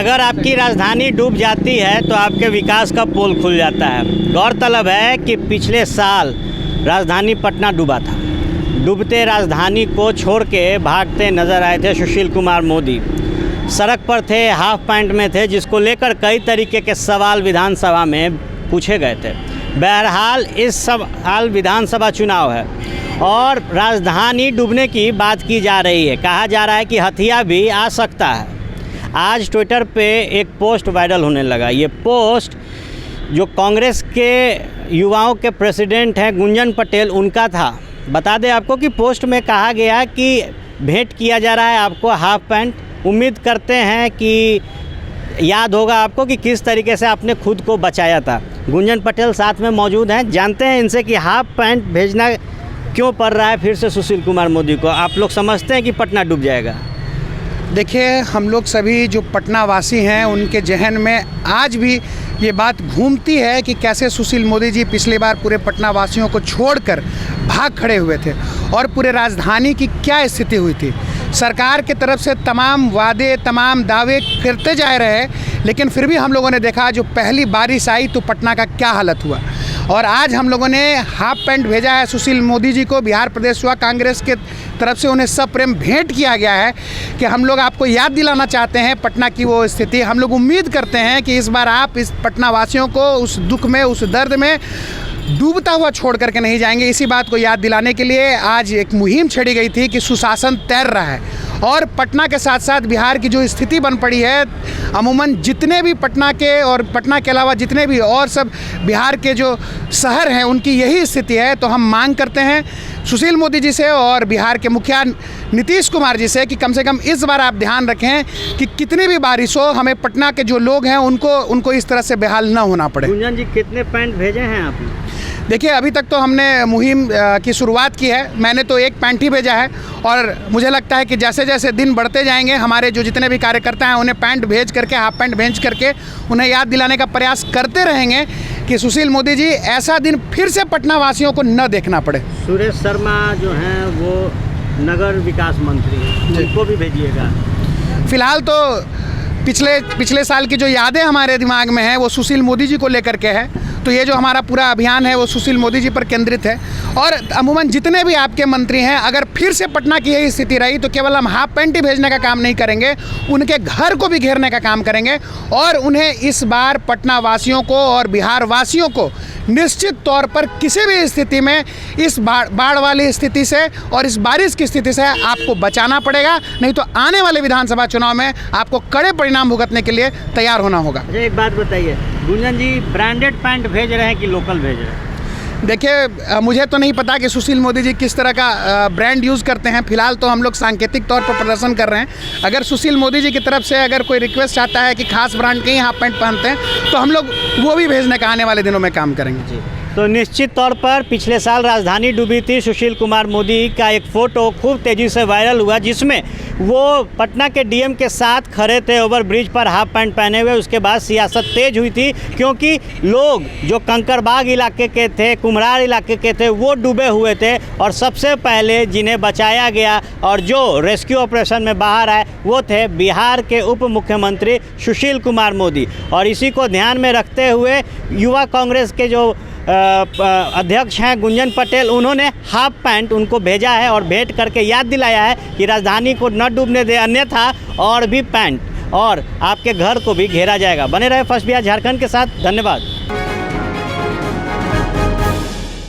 अगर आपकी राजधानी डूब जाती है तो आपके विकास का पोल खुल जाता है। गौरतलब है कि पिछले साल राजधानी पटना डूबा था। डूबते राजधानी को छोड़ के भागते नजर आए थे सुशील कुमार मोदी। सड़क पर थे, हाफ पैंट में थे, जिसको लेकर कई तरीके के सवाल विधानसभा में पूछे गए थे। बहरहाल इस साल विधानसभा चुनाव है और राजधानी डूबने की बात की जा रही है। कहा जा रहा है कि हथिया भी आ सकता है। आज ट्विटर पे एक पोस्ट वायरल होने लगा। ये पोस्ट जो कांग्रेस के युवाओं के प्रेसिडेंट हैं गुंजन पटेल, उनका था। बता दें आपको कि पोस्ट में कहा गया कि भेंट किया जा रहा है आपको हाफ पैंट। उम्मीद करते हैं कि याद होगा आपको कि किस तरीके से आपने खुद को बचाया था। गुंजन पटेल साथ में मौजूद हैं, जानते हैं इनसे कि हाफ पैंट भेजना क्यों पड़ रहा है फिर से सुशील कुमार मोदी को। आप लोग समझते हैं कि पटना डूब जाएगा? देखिए, हम लोग सभी जो पटना वासी हैं उनके जहन में आज भी ये बात घूमती है कि कैसे सुशील मोदी जी पिछली बार पूरे पटना वासियों को छोड़कर भाग खड़े हुए थे और पूरे राजधानी की क्या स्थिति हुई थी। सरकार की तरफ से तमाम वादे, तमाम दावे करते जा रहे हैं, लेकिन फिर भी हम लोगों ने देखा जो पहली बारिश आई तो पटना का क्या हालत हुआ। और आज हम लोगों ने हाफ पैंट भेजा है सुशील मोदी जी को। बिहार प्रदेश युवा कांग्रेस के तरफ से उन्हें सप्रेम भेंट किया गया है कि हम लोग आपको याद दिलाना चाहते हैं पटना की वो स्थिति। हम लोग उम्मीद करते हैं कि इस बार आप इस पटना वासियों को उस दुख में, उस दर्द में डूबता हुआ छोड़ करके नहीं जाएंगे। इसी बात को याद दिलाने के लिए आज एक मुहिम छेड़ी गई थी कि सुशासन तैर रहा है। और पटना के साथ साथ बिहार की जो स्थिति बन पड़ी है, अमूमन जितने भी पटना के और पटना के अलावा जितने भी और सब बिहार के जो शहर हैं उनकी यही स्थिति है। तो हम मांग करते हैं सुशील मोदी जी से और बिहार के मुखिया नीतीश कुमार जी से कि कम से कम इस बार आप ध्यान रखें कि कितनी भी बारिश हो, हमें पटना के जो लोग हैं उनको इस तरह से बेहाल न होना पड़े। गुंजन जी, कितने पैंट भेजे हैं आपने? देखिए, अभी तक तो हमने मुहिम की शुरुआत की है। मैंने तो एक पैंट ही भेजा है और मुझे लगता है कि जैसे जैसे दिन बढ़ते जाएंगे हमारे जो जितने भी कार्यकर्ता हैं उन्हें पैंट भेज करके, हाफ पैंट भेज करके उन्हें याद दिलाने का प्रयास करते रहेंगे कि सुशील मोदी जी ऐसा दिन फिर से पटना वासियों को न देखना पड़े। सुरेश शर्मा जो हैं वो नगर विकास मंत्री हैं, उनको भी भेजिएगा। फिलहाल तो पिछले साल की जो यादें हमारे दिमाग में हैं वो सुशील मोदी जी को लेकर के है। तो ये जो हमारा पूरा अभियान है वो सुशील मोदी जी पर केंद्रित है। और अमूमन जितने भी आपके मंत्री हैं, अगर फिर से पटना की यही स्थिति रही तो केवल हम हाफ पैंट ही भेजने का काम नहीं करेंगे, उनके घर को भी घेरने का काम करेंगे। और उन्हें इस बार पटना वासियों को और बिहार वासियों को निश्चित तौर पर किसी भी स्थिति में इस बाढ़ वाली स्थिति से और इस बारिश की स्थिति से आपको बचाना पड़ेगा, नहीं तो आने वाले विधानसभा चुनाव में आपको कड़े परिणाम भुगतने के लिए तैयार होना होगा। एक बात बताइए गुंजन जी, ब्रांडेड पैंट भेज रहे हैं कि लोकल भेज रहे हैं? देखिए, मुझे तो नहीं पता कि सुशील मोदी जी किस तरह का ब्रांड यूज़ करते हैं। फिलहाल तो हम लोग सांकेतिक तौर पर प्रदर्शन कर रहे हैं। अगर सुशील मोदी जी की तरफ से अगर कोई रिक्वेस्ट आता है कि खास ब्रांड के ही हाफ पैंट पहनते हैं तो हम लोग वो भी भेजने का आने वाले दिनों में काम करेंगे। जी, तो निश्चित तौर पर पिछले साल राजधानी डूबी थी। सुशील कुमार मोदी का एक फ़ोटो खूब तेज़ी से वायरल हुआ जिसमें वो पटना के डीएम के साथ खड़े थे ओवर ब्रिज पर हाफ पैंट पहने हुए। उसके बाद सियासत तेज हुई थी क्योंकि लोग जो कंकरबाग इलाके के थे, कुम्हरार इलाके के थे, वो डूबे हुए थे और सबसे पहले जिन्हें बचाया गया और जो रेस्क्यू ऑपरेशन में बाहर आए वो थे बिहार के उप मुख्यमंत्री सुशील कुमार मोदी। और इसी को ध्यान में रखते हुए युवा कांग्रेस के जो अध्यक्ष हैं गुंजन पटेल, उन्होंने हाफ पैंट उनको भेजा है और भेंट करके याद दिलाया है कि राजधानी को न डूबने दे, अन्यथा और भी पैंट और आपके घर को भी घेरा जाएगा। बने रहे फर्स्ट बिहार झारखंड के साथ। धन्यवाद।